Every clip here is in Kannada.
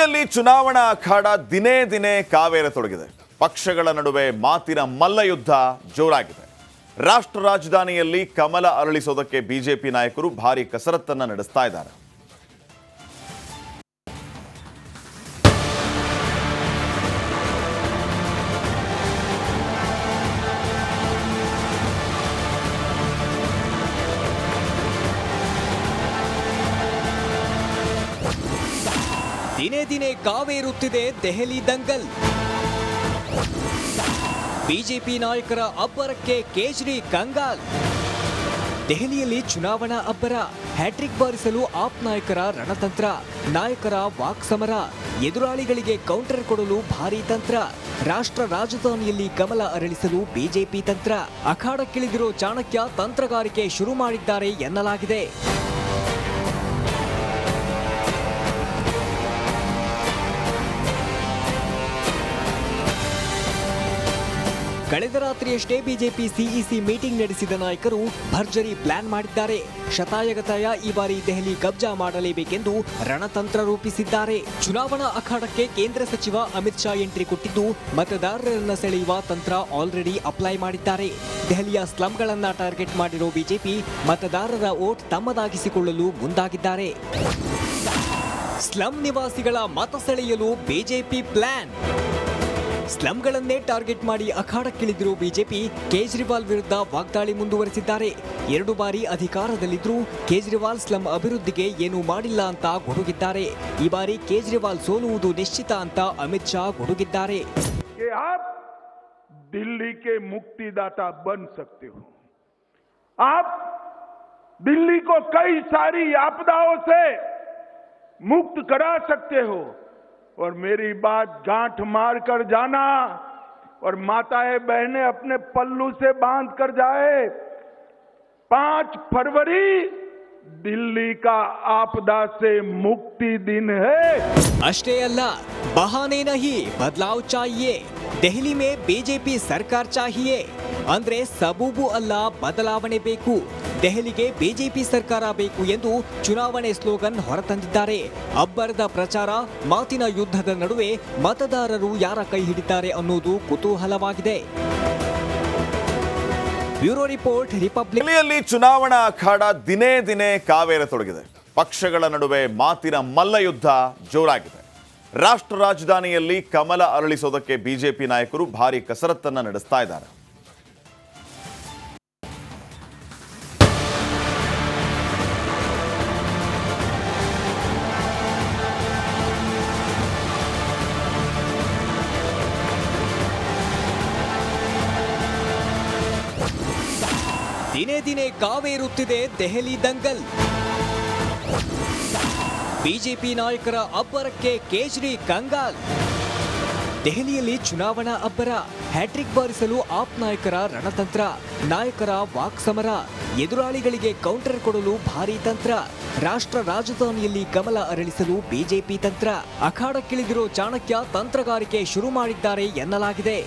ದಿಲ್ಲಿಯಲ್ಲಿ ಚುನಾವಣಾ ಅಖಾಡ ದಿನೇ ದಿನೇ ಕಾವೇರತೊಡಗಿದೆ. ಪಕ್ಷಗಳ ನಡುವೆ ಮಾತಿನ ಮಲ್ಲಯುದ್ಧ ಜೋರಾಗಿದೆ. ರಾಷ್ಟ್ರ ರಾಜಧಾನಿಯಲ್ಲಿ ಕಮಲ ಅರಳಿಸೋದಕ್ಕೆ ಬಿಜೆಪಿ ನಾಯಕರು ಭಾರಿ ಕಸರತ್ತನ್ನ ನಡೆಸ್ತಾ ಇದ್ದಾರೆ. ದಿನೇ ದಿನೇ ಕಾವೇರುತ್ತಿದೆ ದೆಹಲಿ ದಂಗಲ್. ಬಿಜೆಪಿ ನಾಯಕರ ಅಬ್ಬರಕ್ಕೆ ಕೇಜ್ರಿ ಕಂಗಾಲ್. ದೆಹಲಿಯಲ್ಲಿ ಚುನಾವಣಾ ಅಬ್ಬರ, ಹ್ಯಾಟ್ರಿಕ್ ಬಾರಿಸಲು ಆಪ್ ನಾಯಕರ ರಣತಂತ್ರ, ನಾಯಕರ ವಾಕ್ಸಮರ, ಎದುರಾಳಿಗಳಿಗೆ ಕೌಂಟರ್ ಕೊಡಲು ಭಾರೀ ತಂತ್ರ. ರಾಷ್ಟ್ರ ರಾಜಧಾನಿಯಲ್ಲಿ ಕಮಲ ಅರಳಿಸಲು ಬಿಜೆಪಿ ತಂತ್ರ. ಅಖಾಡಕ್ಕಿಳಿದಿರೋ ಚಾಣಕ್ಯ ತಂತ್ರಗಾರಿಕೆ ಶುರು ಮಾಡಿದ್ದಾರೆ ಎನ್ನಲಾಗಿದೆ. ಕಳೆದ ರಾತ್ರಿಯಷ್ಟೇ ಬಿಜೆಪಿ ಸಿಇಸಿ ಮೀಟಿಂಗ್ ನಡೆಸಿದ ನಾಯಕರು ಭರ್ಜರಿ ಪ್ಲಾನ್ ಮಾಡಿದ್ದಾರೆ. ಶತಾಯಗತಾಯ ಈ ಬಾರಿ ದೆಹಲಿ ಕಬ್ಜಾ ಮಾಡಲೇಬೇಕೆಂದು ರಣತಂತ್ರ ರೂಪಿಸಿದ್ದಾರೆ. ಚುನಾವಣಾ ಅಖಾಡಕ್ಕೆ ಕೇಂದ್ರ ಸಚಿವ ಅಮಿತ್ ಶಾ ಎಂಟ್ರಿ ಕೊಟ್ಟಿದ್ದು, ಮತದಾರರನ್ನ ಸೆಳೆಯುವ ತಂತ್ರ ಆಲ್ರೆಡಿ ಅಪ್ಲೈ ಮಾಡಿದ್ದಾರೆ. ದೆಹಲಿಯ ಸ್ಲಂಗಳನ್ನ ಟಾರ್ಗೆಟ್ ಮಾಡಿರೋ ಬಿಜೆಪಿ ಮತದಾರರ ವೋಟ್ ತಮ್ಮದಾಗಿಸಿಕೊಳ್ಳಲು ಮುಂದಾಗಿದ್ದಾರೆ. ಸ್ಲಂ ನಿವಾಸಿಗಳ ಮತ ಸೆಳೆಯಲು ಬಿಜೆಪಿ ಪ್ಲಾನ್. ಸ್ಲಂಗಳನ್ನೇ ಟಾರ್ಗೆಟ್ ಮಾಡಿ ಅಖಾಡಕ್ಕಿಳಿದಿರುವ ಬಿಜೆಪಿ ಕೇಜ್ರಿವಾಲ್ ವಿರುದ್ಧ ವಾಗ್ದಾಳಿ ಮುಂದುವರೆಸಿದ್ದಾರೆ. 2 ಬಾರಿ ಅಧಿಕಾರದಲ್ಲಿದ್ದರೂ ಕೇಜ್ರಿವಾಲ್ ಸ್ಲಂ ಅಭಿವೃದ್ಧಿಗೆ ಏನೂ ಮಾಡಿಲ್ಲ ಅಂತ ಗುಡುಗಿದ್ದಾರೆ. ಈ ಬಾರಿ ಕೇಜ್ರಿವಾಲ್ ಸೋಲುವುದು ನಿಶ್ಚಿತ ಅಂತ ಅಮಿತ್ ಶಾ ಗುಡುಗಿದ್ದಾರೆ. दिल्ली के मुक्तिदाता बन सकते हो, आप दिल्ली को कई सारी आपदाओं से मुक्त करा सकते हो और मेरी बात गांठ मार कर जाना और माताएं बहनें अपने पल्लू से बांध कर जाए। 5 फरवरी दिल्ली का आपदा से मुक्ति दिन है। ಅಷ್ಟೇ ಅಲ್ಲ, ಬಹಾನೆ ನಹಿ ಬದಲಾವ್ ಚಾಹಿಯೇ, ದೆಹಲಿ ಮೇ ಬಿಜೆಪಿ ಸರ್ಕಾರ ಚಾಹಿಯೇ. ಅಂದ್ರೆ ಸಬೂಬು ಅಲ್ಲ, ಬದಲಾವಣೆ ಬೇಕು, ದೆಹಲಿಗೆ ಬಿಜೆಪಿ ಸರ್ಕಾರ ಬೇಕು ಎಂದು ಚುನಾವಣೆ ಸ್ಲೋಗನ್ ಹೊರತಂದಿದ್ದಾರೆ. ಅಬ್ಬರದ ಪ್ರಚಾರ, ಮಾತಿನ ಯುದ್ಧದ ನಡುವೆ ಮತದಾರರು ಯಾರ ಕೈ ಹಿಡಿತಾರೆ ಅನ್ನೋದು ಕುತೂಹಲವಾಗಿದೆ. Bureau report, republic. ದಿಲ್ಲಿಯಲ್ಲಿ ಚುನಾವಣಾ ಅಖಾಡ ದಿನೇ ದಿನೇ ಕಾವೇರತೊಡಗಿದೆ. ಪಕ್ಷಗಳ ನಡುವೆ ಮಾತಿನ ಮಲ್ಲಯುದ್ಧ ಜೋರಾಗಿದೆ. ರಾಷ್ಟ್ರ ರಾಜಧಾನಿಯಲ್ಲಿ ಕಮಲ ಅರಳಿಸೋದಕ್ಕೆ ಬಿಜೆಪಿ ನಾಯಕರು ಭಾರಿ ಕಸರತ್ತನ್ನ ನಡೆಸ್ತಾ ಇದ್ದಾರೆ. ದಿನೇ ದಿನೇ ಕಾವೇರುತ್ತಿದೆ ದೆಹಲಿ ದಂಗಲ್. ಬಿಜೆಪಿ ನಾಯಕರ ಅಬ್ಬರಕ್ಕೆ ಕೇಜ್ರಿ ಕಂಗಾಲ್. ದೆಹಲಿಯಲ್ಲಿ ಚುನಾವಣಾ ಅಬ್ಬರ, ಹ್ಯಾಟ್ರಿಕ್ ಬಾರಿಸಲು ಆಪ್ ನಾಯಕರ ರಣತಂತ್ರ, ನಾಯಕರ ವಾಕ್ಸಮರ, ಎದುರಾಳಿಗಳಿಗೆ ಕೌಂಟರ್ ಕೊಡಲು ಭಾರೀ ತಂತ್ರ. ರಾಷ್ಟ್ರ ರಾಜಧಾನಿಯಲ್ಲಿ ಕಮಲ ಅರಳಿಸಲು ಬಿಜೆಪಿ ತಂತ್ರ. ಅಖಾಡಕ್ಕಿಳಿದಿರೋ ಚಾಣಕ್ಯ ತಂತ್ರಗಾರಿಕೆ ಶುರು ಮಾಡಿದ್ದಾರೆ ಎನ್ನಲಾಗಿದೆ.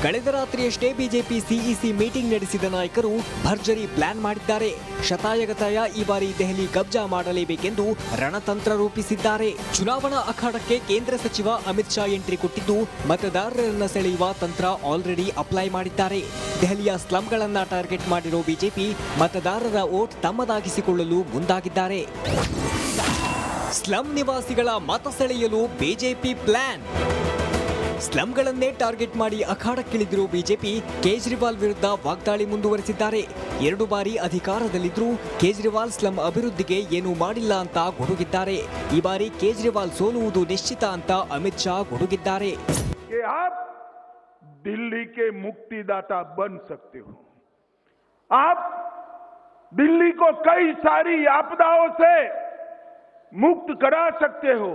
ಕಳೆದ ರಾತ್ರಿಯಷ್ಟೇ ಬಿಜೆಪಿ ಸಿಇಸಿ ಮೀಟಿಂಗ್ ನಡೆಸಿದ ನಾಯಕರು ಭರ್ಜರಿ ಪ್ಲಾನ್ ಮಾಡಿದ್ದಾರೆ. ಶತಾಯಗತಾಯ ಈ ಬಾರಿ ದೆಹಲಿ ಕಬ್ಜಾ ಮಾಡಲೇಬೇಕೆಂದು ರಣತಂತ್ರ ರೂಪಿಸಿದ್ದಾರೆ. ಚುನಾವಣಾ ಅಖಾಡಕ್ಕೆ ಕೇಂದ್ರ ಸಚಿವ ಅಮಿತ್ ಶಾ ಎಂಟ್ರಿ ಕೊಟ್ಟಿದ್ದು, ಮತದಾರರನ್ನ ಸೆಳೆಯುವ ತಂತ್ರ ಆಲ್ರೆಡಿ ಅಪ್ಲೈ ಮಾಡಿದ್ದಾರೆ. ದೆಹಲಿಯ ಸ್ಲಂಗಳನ್ನ ಟಾರ್ಗೆಟ್ ಮಾಡಿರೋ ಬಿಜೆಪಿ ಮತದಾರರ ವೋಟ್ ತಮ್ಮದಾಗಿಸಿಕೊಳ್ಳಲು ಮುಂದಾಗಿದ್ದಾರೆ. ಸ್ಲಂ ನಿವಾಸಿಗಳ ಮತ ಸೆಳೆಯಲು ಬಿಜೆಪಿ ಪ್ಲಾನ್. ಸ್ಲಂಗಳನ್ನೇ ಟಾರ್ಗೆಟ್ ಮಾಡಿ ಅಖಾಡಕ್ಕಿಳಿದಿರೋ ಬಿಜೆಪಿ ಕೇಜ್ರಿವಾಲ್ ವಿರುದ್ಧ ವಾಗ್ದಾಳಿ ಮುಂದುವರೆಸಿದ್ದಾರೆ. 2 ಬಾರಿ ಅಧಿಕಾರದಲ್ಲಿದ್ದರೂ ಕೇಜ್ರಿವಾಲ್ ಸ್ಲಂ ಅಭಿವೃದ್ಧಿಗೆ ಏನೂ ಮಾಡಿಲ್ಲ ಅಂತ ಗುಡುಗಿದ್ದಾರೆ. ಈ ಬಾರಿ ಕೇಜ್ರಿವಾಲ್ ಸೋಲುವುದು ನಿಶ್ಚಿತ ಅಂತ ಅಮಿತ್ ಶಾ ಗುಡುಗಿದ್ದಾರೆ. दिल्ली के मुक्तिदाता बन सकते हो, आप दिल्ली को कई सारी आपदाओं से मुक्त करा सकते हो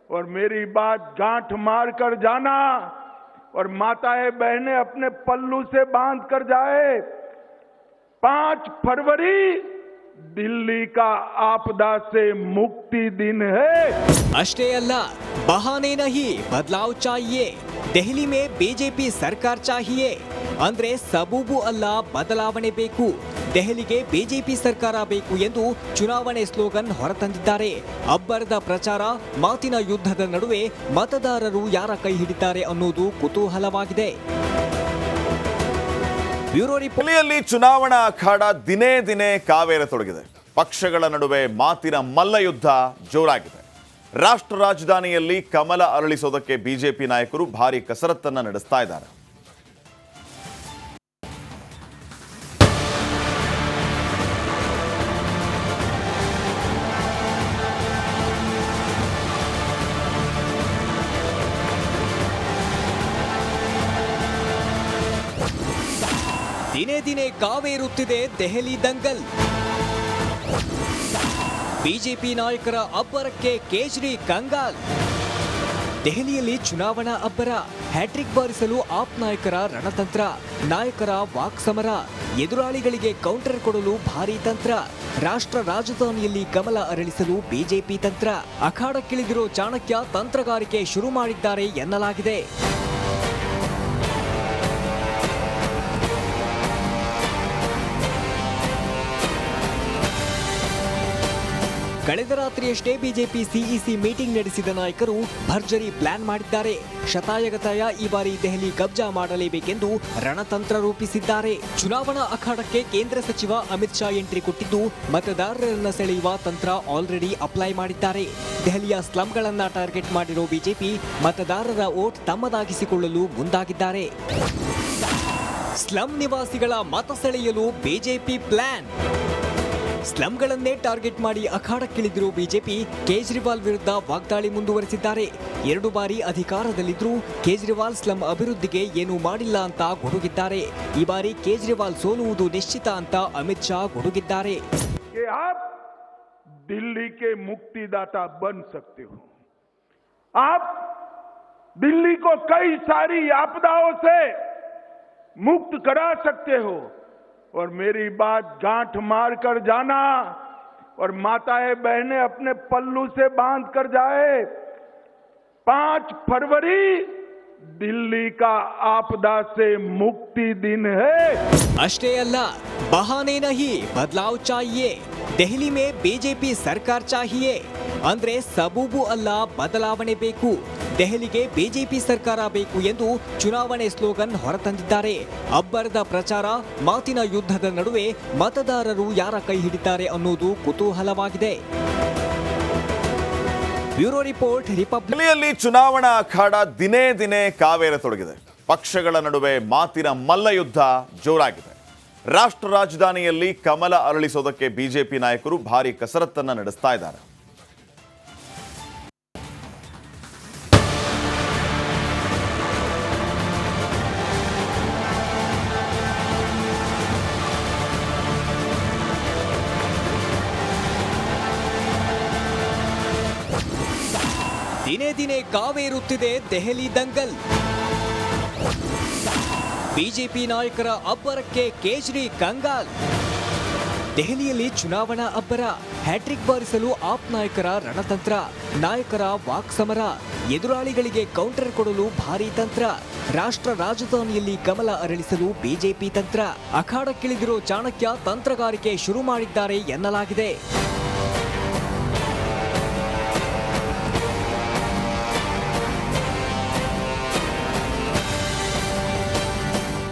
और मेरी बात गांठ मार कर जाना और माताएं बहनें अपने पल्लू से बांध कर जाए। 5 फरवरी दिल्ली का आपदा से मुक्ति दिन है। ಅಷ್ಟೇ ಅಲ್ಲ, ಬಹಾನೆ ನಹಿ ಬದಲಾವ್ ಚಾಹಿಯೇ, ದೆಹಲಿ ಮೇ ಬಿಜೆಪಿ ಸರ್ಕಾರ ಚಾಹಿಯೇ. ಅಂದ್ರೆ ಸಬೂಬು ಅಲ್ಲ, ಬದಲಾವಣೆ ಬೇಕು. ದೆಹಲಿಗೆ ಬಿಜೆಪಿ ಸರ್ಕಾರ ಬೇಕು ಎಂದು ಚುನಾವಣೆ ಸ್ಲೋಗನ್ ಹೊರತಂದಿದ್ದಾರೆ. ಅಬ್ಬರದ ಪ್ರಚಾರ, ಮಾತಿನ ಯುದ್ಧದ ನಡುವೆ ಮತದಾರರು ಯಾರ ಕೈ ಹಿಡಿತಾರೆ ಅನ್ನೋದು ಕುತೂಹಲವಾಗಿದೆ. Bureau report. ದಿಲ್ಲಿಯಲ್ಲಿ ಚುನಾವಣಾ ಅಖಾಡ ದಿನೇ ದಿನೇ ಕಾವೇರತೊಡಗಿದೆ. ಪಕ್ಷಗಳ ನಡುವೆ ಮಾತಿನ ಮಲ್ಲಯುದ್ಧ ಜೋರಾಗಿದೆ. ರಾಷ್ಟ್ರ ರಾಜಧಾನಿಯಲ್ಲಿ ಕಮಲ ಅರಳಿಸೋದಕ್ಕೆ ಬಿಜೆಪಿ ನಾಯಕರು ಭಾರಿ ಕಸರತ್ತನ್ನ ನಡೆಸ್ತಾ ಇದ್ದಾರೆ. ದಿನೇ ದಿನೇ ಕಾವೇರುತ್ತಿದೆ ದೆಹಲಿ ದಂಗಲ್. ಬಿಜೆಪಿ ನಾಯಕರ ಅಬ್ಬರಕ್ಕೆ ಕೇಜ್ರಿ ಕಂಗಾಲ್. ದೆಹಲಿಯಲ್ಲಿ ಚುನಾವಣಾ ಅಬ್ಬರ, ಹ್ಯಾಟ್ರಿಕ್ ಬಾರಿಸಲು ಆಪ್ ನಾಯಕರ ರಣತಂತ್ರ, ನಾಯಕರ ವಾಕ್ಸಮರ, ಎದುರಾಳಿಗಳಿಗೆ ಕೌಂಟರ್ ಕೊಡಲು ಭಾರೀ ತಂತ್ರ. ರಾಷ್ಟ್ರ ರಾಜಧಾನಿಯಲ್ಲಿ ಕಮಲ ಅರಳಿಸಲು ಬಿಜೆಪಿ ತಂತ್ರ. ಅಖಾಡಕ್ಕಿಳಿದಿರೋ ಚಾಣಕ್ಯ ತಂತ್ರಗಾರಿಕೆ ಶುರು ಮಾಡಿದ್ದಾರೆ ಎನ್ನಲಾಗಿದೆ. ಕಳೆದ ರಾತ್ರಿಯಷ್ಟೇ ಬಿಜೆಪಿ ಸಿಇಸಿ ಮೀಟಿಂಗ್ ನಡೆಸಿದ ನಾಯಕರು ಭರ್ಜರಿ ಪ್ಲಾನ್ ಮಾಡಿದ್ದಾರೆ. ಶತಾಯಗತಾಯ ಈ ಬಾರಿ ದೆಹಲಿ ಕಬ್ಜಾ ಮಾಡಲೇಬೇಕೆಂದು ರಣತಂತ್ರ ರೂಪಿಸಿದ್ದಾರೆ. ಚುನಾವಣಾ ಅಖಾಡಕ್ಕೆ ಕೇಂದ್ರ ಸಚಿವ ಅಮಿತ್ ಶಾ ಎಂಟ್ರಿ ಕೊಟ್ಟಿದ್ದು, ಮತದಾರರನ್ನ ಸೆಳೆಯುವ ತಂತ್ರ ಆಲ್ರೆಡಿ ಅಪ್ಲೈ ಮಾಡಿದ್ದಾರೆ. ದೆಹಲಿಯ ಸ್ಲಂಗಳನ್ನ ಟಾರ್ಗೆಟ್ ಮಾಡಿರೋ ಬಿಜೆಪಿ ಮತದಾರರ ವೋಟ್ ತಮ್ಮದಾಗಿಸಿಕೊಳ್ಳಲು ಮುಂದಾಗಿದ್ದಾರೆ. ಸ್ಲಂ ನಿವಾಸಿಗಳ ಮತ ಸೆಳೆಯಲು ಬಿಜೆಪಿ ಪ್ಲಾನ್. ಸ್ಲಂಗಳನ್ನೇ ಟಾರ್ಗೆಟ್ ಮಾಡಿ ಅಖಾಡಕ್ಕಿಳಿದಿರುವ ಬಿಜೆಪಿ ಕೇಜ್ರಿವಾಲ್ ವಿರುದ್ಧ ವಾಗ್ದಾಳಿ ಮುಂದುವರೆಸಿದ್ದಾರೆ. 2 ಬಾರಿ ಅಧಿಕಾರದಲ್ಲಿದ್ರೂ ಕೇಜ್ರಿವಾಲ್ ಸ್ಲಂ ಅಭಿವೃದ್ಧಿಗೆ ಏನೂ ಮಾಡಿಲ್ಲ ಅಂತ ಗುಡುಗಿದ್ದಾರೆ. ಈ ಬಾರಿ ಕೇಜ್ರಿವಾಲ್ ಸೋಲುವುದು ನಿಶ್ಚಿತ ಅಂತ ಅಮಿತ್ ಶಾ ಗುಡುಗಿದ್ದಾರೆ. दिल्ली के मुक्तिदाता बन सकते हो, आप दिल्ली को कई सारी आपदाओं से मुक्त करा सकते हो और मेरी बात गांठ मार कर जाना और माताएं बहनें अपने पल्लू से बांध कर जाए। 5 फरवरी दिल्ली का आपदा से मुक्ति दिन है। ಅಷ್ಟೇ ಅಲ್ಲ, ಬಹಾನೆ ನಹಿ ಬದಲಾವ್ ಚಾಹಿಯೇ, ದೆಹಲಿ ಮೇ ಬಿಜೆಪಿ ಸರ್ಕಾರ ಚಾಹಿಯೇ. ಅಂದ್ರೆ ಸಬೂಬು ಅಲ್ಲ, ಬದಲಾವಣೆ ಬೇಕು. ದೆಹಲಿಗೆ ಬಿಜೆಪಿ ಸರ್ಕಾರ ಬೇಕು ಎಂದು ಚುನಾವಣೆ ಸ್ಲೋಗನ್ ಹೊರತಂದಿದ್ದಾರೆ. ಅಬ್ಬರದ ಪ್ರಚಾರ, ಮಾತಿನ ಯುದ್ಧದ ನಡುವೆ ಮತದಾರರು ಯಾರ ಕೈ ಹಿಡಿತಾರೆ ಅನ್ನೋದು ಕುತೂಹಲವಾಗಿದೆ. Bureau report, republic. ದಿಲ್ಲಿಯಲ್ಲಿ ಚುನಾವಣಾ ಅಖಾಡ ದಿನೇ ದಿನೇ ಕಾವೇರತೊಡಗಿದೆ. ಪಕ್ಷಗಳ ನಡುವೆ ಮಾತಿನ ಮಲ್ಲಯುದ್ಧ ಜೋರಾಗಿದೆ. ರಾಷ್ಟ್ರ ರಾಜಧಾನಿಯಲ್ಲಿ ಕಮಲ ಅರಳಿಸೋದಕ್ಕೆ ಬಿಜೆಪಿ ನಾಯಕರು ಭಾರಿ ಕಸರತ್ತನ್ನ ನಡೆಸ್ತಾ ಇದ್ದಾರೆ. ದಿನೇ ದಿನೇ ಕಾವೇರುತ್ತಿದೆ ದೆಹಲಿ ದಂಗಲ್. ಬಿಜೆಪಿ ನಾಯಕರ ಅಬ್ಬರಕ್ಕೆ ಕೇಜ್ರಿ ಕಂಗಾಲ್. ದೆಹಲಿಯಲ್ಲಿ ಚುನಾವಣಾ ಅಬ್ಬರ, ಹ್ಯಾಟ್ರಿಕ್ ಬಾರಿಸಲು ಆಪ್ ನಾಯಕರ ರಣತಂತ್ರ, ನಾಯಕರ ವಾಕ್ಸಮರ, ಎದುರಾಳಿಗಳಿಗೆ ಕೌಂಟರ್ ಕೊಡಲು ಭಾರೀ ತಂತ್ರ. ರಾಷ್ಟ್ರ ರಾಜಧಾನಿಯಲ್ಲಿ ಕಮಲ ಅರಳಿಸಲು ಬಿಜೆಪಿ ತಂತ್ರ. ಅಖಾಡಕ್ಕಿಳಿದಿರೋ ಚಾಣಕ್ಯ ತಂತ್ರಗಾರಿಕೆ ಶುರು ಮಾಡಿದ್ದಾರೆ ಎನ್ನಲಾಗಿದೆ.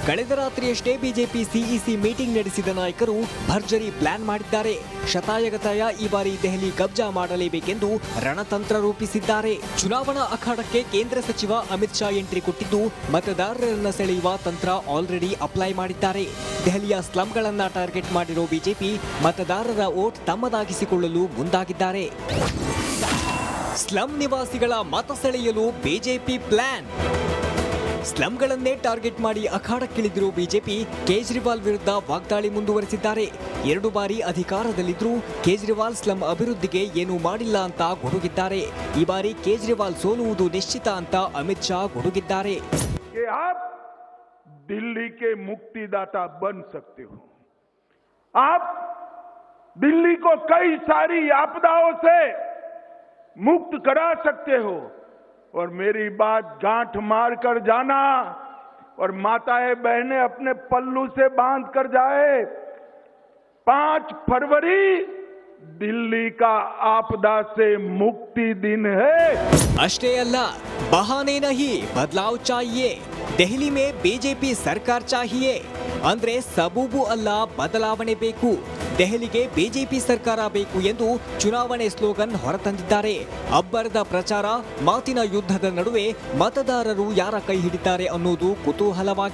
ಕಳೆದ ರಾತ್ರಿಯಷ್ಟೇ ಬಿಜೆಪಿ ಸಿಇಸಿ ಮೀಟಿಂಗ್ ನಡೆಸಿದ ನಾಯಕರು ಭರ್ಜರಿ ಪ್ಲಾನ್ ಮಾಡಿದ್ದಾರೆ. ಶತಾಯಗತಾಯ ಈ ಬಾರಿ ದೆಹಲಿ ಕಬ್ಜಾ ಮಾಡಲೇಬೇಕೆಂದು ರಣತಂತ್ರ ರೂಪಿಸಿದ್ದಾರೆ. ಚುನಾವಣಾ ಅಖಾಡಕ್ಕೆ ಕೇಂದ್ರ ಸಚಿವ ಅಮಿತ್ ಶಾ ಎಂಟ್ರಿ ಕೊಟ್ಟಿದ್ದು, ಮತದಾರರನ್ನ ಸೆಳೆಯುವ ತಂತ್ರ ಆಲ್ರೆಡಿ ಅಪ್ಲೈ ಮಾಡಿದ್ದಾರೆ. ದೆಹಲಿಯ ಸ್ಲಂಗಳನ್ನ ಟಾರ್ಗೆಟ್ ಮಾಡಿರೋ ಬಿಜೆಪಿ ಮತದಾರರ ವೋಟ್ ತಮ್ಮದಾಗಿಸಿಕೊಳ್ಳಲು ಮುಂದಾಗಿದ್ದಾರೆ. ಸ್ಲಂ ನಿವಾಸಿಗಳ ಮತ ಸೆಳೆಯಲು ಬಿಜೆಪಿ ಪ್ಲಾನ್. ಸ್ಲಂಗಳನ್ನೇ ಟಾರ್ಗೆಟ್ ಮಾಡಿ ಅಖಾಡಕ್ಕಿಳಿದಿರುವ ಬಿಜೆಪಿ ಕೇಜ್ರಿವಾಲ್ ವಿರುದ್ಧ ವಾಗ್ದಾಳಿ ಮುಂದುವರೆಸಿದ್ದಾರೆ. 2 ಬಾರಿ ಅಧಿಕಾರದಲ್ಲಿದ್ರೂ ಕೇಜ್ರಿವಾಲ್ ಸ್ಲಂ ಅಭಿವೃದ್ಧಿಗೆ ಏನೂ ಮಾಡಿಲ್ಲ ಅಂತ ಗುಡುಗಿದ್ದಾರೆ. ಈ ಬಾರಿ ಕೇಜ್ರಿವಾಲ್ ಸೋಲುವುದು ನಿಶ್ಚಿತ ಅಂತ ಅಮಿತ್ ಶಾ ಗುಡುಗಿದ್ದಾರೆ. दिल्ली के मुक्तिदाता बन सकते हो, आप दिल्ली को कई सारी आपदाओं से मुक्त करा सकते हो और मेरी बात गांठ मार कर जाना और माताएं बहनें अपने पल्लू से बांध कर जाए। 5 फरवरी दिल्ली का आपदा से मुक्ति दिन है। ಅಷ್ಟೇ ಅಲ್ಲ, ಬಹಾನೆ ನಹಿ ಬದಲಾವ್ ಚಾಹಿಯೆ, ದೆಹಲಿ ಮೇ ಬಿಜೆಪಿ ಸರ್ಕಾರ ಚಾಹಿಯೆ ಅಂದ್ರೆ ಸಬೂಬು ಅಲ್ಲ, ಬದಲಾವಣೆ ಬೇಕು, ದೆಹಲಿಗೆ ಬಿಜೆಪಿ ಸರ್ಕಾರ ಬೇಕು ಎಂದು ಚುನಾವಣೆ ಸ್ಲೋಗನ್ ಹೊರತಂದಿದ್ದಾರೆ. ಅಬ್ಬರದ ಪ್ರಚಾರ, ಮಾತಿನ ಯುದ್ಧದ ನಡುವೆ ಮತದಾರರು ಯಾರ ಕೈ ಹಿಡಿತಾರೆ ಅನ್ನೋದು ಕುತೂಹಲವಾಗಿದೆ.